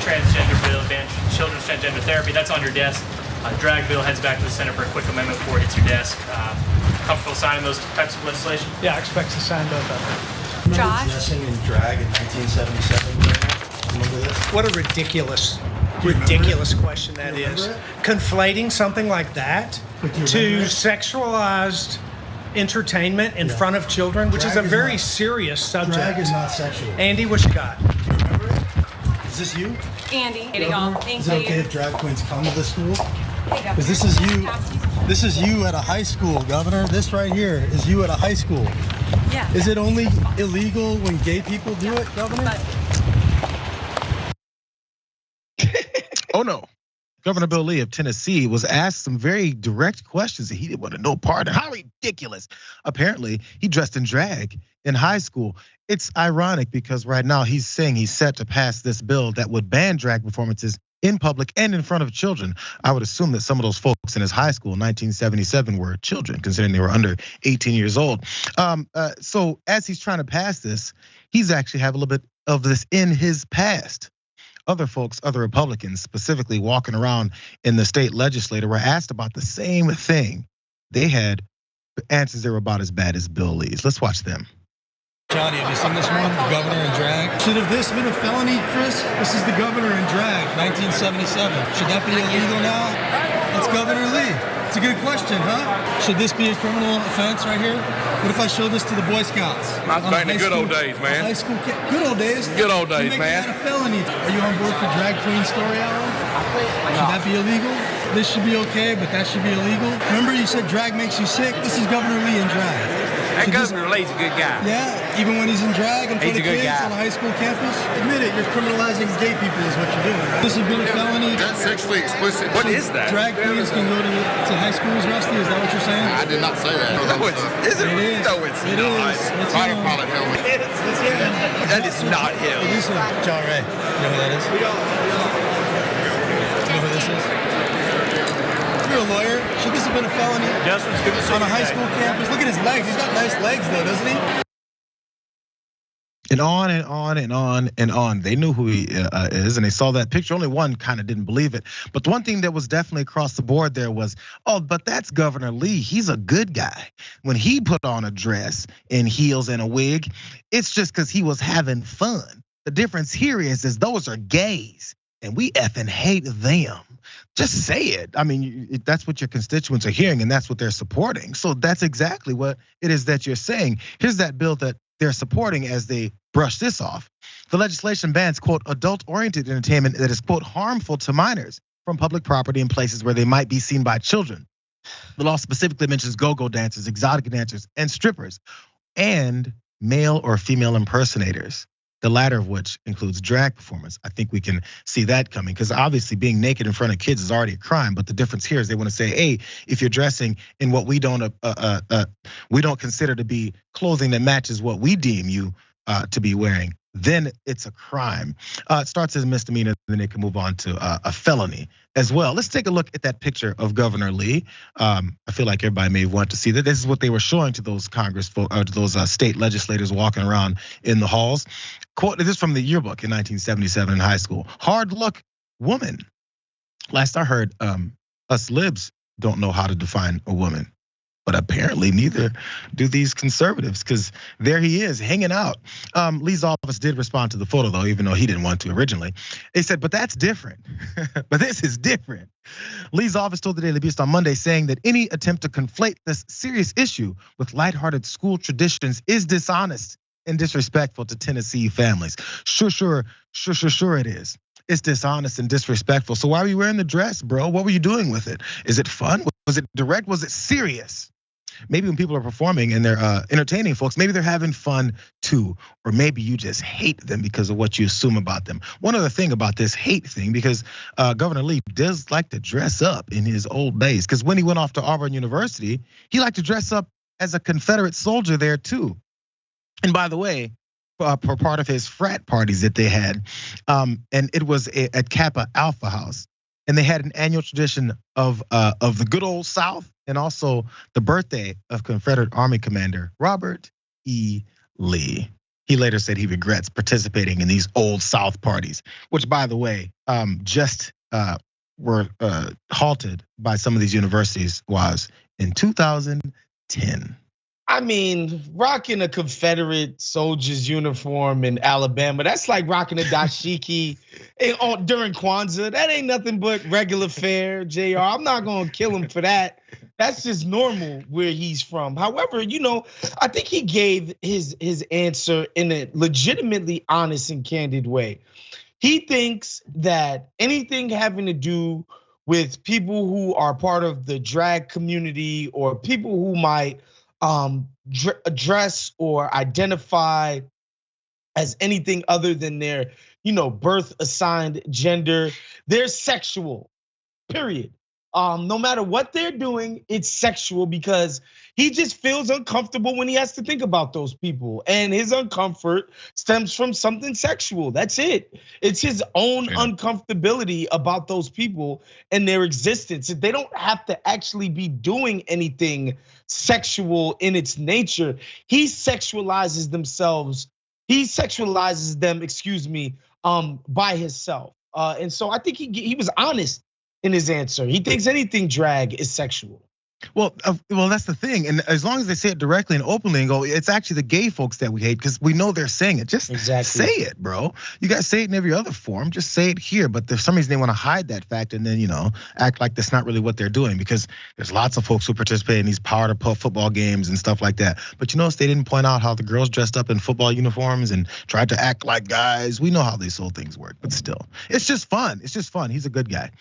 transgender bill, ban children's transgender therapy. That's on your desk. Drag bill heads back to the Senate for a quick amendment before it hits your desk. Comfortable signing those types of legislation? Yeah, I expect to sign both of them. Josh? Dressing in drag in 1977. Remember this? What a ridiculous question that is. Conflating something like that to sexualized entertainment in front of children, which is a very serious subject. Drag is not sexual. Andy, what you got? Do you remember it? Is this you? Andy. Is it okay if drag queens come to this school? Hey, Because this is you. This is you at a high school, Governor. This right here is you at a high school. Yeah. Is it only illegal when gay people do it, Governor? Oh no. Governor Bill Lee of Tennessee was asked some very direct questions that he didn't want to know part of. How ridiculous. Apparently, he dressed in drag in high school. It's ironic because right now he's saying he's set to pass this bill that would ban drag performances in public and in front of children. I would assume that some of those folks in his high school in 1977 were children, considering they were under 18 years old. So as he's trying to pass this, he's actually have a little bit of this in his past. Other folks, other Republicans, specifically walking around in the state legislature, were asked about the same thing. They had answers that were about as bad as Bill Lee's. Let's watch them. Johnny, have you seen this one? The governor in drag. Should have this been a felony, Chris? This is the governor in drag, 1977. Should that be illegal now? That's Governor Lee. It's a good question, huh? Should this be a criminal offense right here? What if I show this to the Boy Scouts? That's back in the good old days, man. High school, good old days. Good old days, You're man. making that a felony. Are you on board for drag queen story hour? Should that be illegal? This should be okay, but that should be illegal. Remember you said drag makes you sick? This is Governor Lee in drag. That Governor Lee's a good guy. Yeah, even when he's in drag in front He's of a good kids guy. on a high school campus. Admit it, you're criminalizing gay people is what you're doing. This has been a felony. That's sexually explicit. What is that? Drag queens can go to high schools, Rusty. Is that what you're saying? I did not say that. No, is it? It is. No, it's It not. is. It's Fighter him. pilot helmet. It's him. That is not him. It is him. John Ray. You know who that is? You know who this is? You're a lawyer. Should this have been a felony? Justin's good to see On a you high today. school campus. Look at his legs. He's got nice legs though, doesn't he? And on and on and on and on. They knew who he is, and they saw that picture. Only one kind of didn't believe it. But the one thing that was definitely across the board there was, oh, but that's Governor Lee. He's a good guy. When he put on a dress and heels and a wig, it's just because he was having fun. The difference here is those are gays, and we effing hate them. Just say it. I mean, that's what your constituents are hearing, and that's what they're supporting. So that's exactly what it is that you're saying. Here's that bill that they're supporting as they brush this off. The legislation bans, quote, adult-oriented entertainment that is, quote, harmful to minors from public property in places where they might be seen by children. The law specifically mentions go-go dancers, exotic dancers, and strippers, and male or female impersonators. The latter of which includes drag performance. I think we can see that coming because obviously being naked in front of kids is already a crime. But the difference here is they want to say, hey, if you're dressing in what we don't consider to be clothing that matches what we deem you to be wearing, then it's a crime. It starts as a misdemeanor, then it can move on to a felony as well. Let's take a look at that picture of Governor Lee. I feel like everybody may want to see that. This is what they were showing to those Congress, to those state legislators walking around in the halls. Quote, this is from the yearbook in 1977 in high school. Hard luck woman. Last I heard, us libs don't know how to define a woman. But apparently neither do these conservatives, because there he is hanging out. Lee's office did respond to the photo though, even though he didn't want to originally. They said, but that's different. But this is different. Lee's office told the Daily Beast on Monday saying that any attempt to conflate this serious issue with lighthearted school traditions is dishonest and disrespectful to Tennessee families. Sure it is. It's dishonest and disrespectful. So why were you wearing the dress, bro? What were you doing with it? Is it fun? Was it direct? Was it serious? Maybe when people are performing and they're entertaining folks, maybe they're having fun too. Or maybe you just hate them because of what you assume about them. One other thing about this hate thing, because Governor Lee does like to dress up in his old days. Because when he went off to Auburn University, he liked to dress up as a Confederate soldier there too. And by the way, for part of his frat parties that they had, and it was at Kappa Alpha House. And they had an annual tradition of the good old South and also the birthday of Confederate Army Commander Robert E. Lee. He later said he regrets participating in these old South parties, which, by the way, just were halted by some of these universities was in 2010. I mean, rocking a Confederate soldier's uniform in Alabama, that's like rocking a dashiki during Kwanzaa. That ain't nothing but regular fare, JR. I'm not gonna kill him for that. That's just normal where he's from. However, I think he gave his answer in a legitimately honest and candid way. He thinks that anything having to do with people who are part of the drag community or people who might address or identify as anything other than their, birth assigned gender, they're sexual, period. No matter what they're doing, it's sexual because he just feels uncomfortable when he has to think about those people. And his uncomfort stems from something sexual. That's it. It's his own uncomfortability about those people and their existence. They don't have to actually be doing anything sexual in its nature. He sexualizes them, by himself. And so I think he was honest in his answer. He thinks anything drag is sexual. Well, that's the thing. And as long as they say it directly and openly and go, it's actually the gay folks that we hate because we know they're saying it. Just say it, bro. You guys say it in every other form. Just say it here. But for some reason they want to hide that fact and then, act like that's not really what they're doing because there's lots of folks who participate in these power to puff football games and stuff like that. But you notice they didn't point out how the girls dressed up in football uniforms and tried to act like guys. We know how these whole things work, but still, it's just fun. It's just fun. He's a good guy.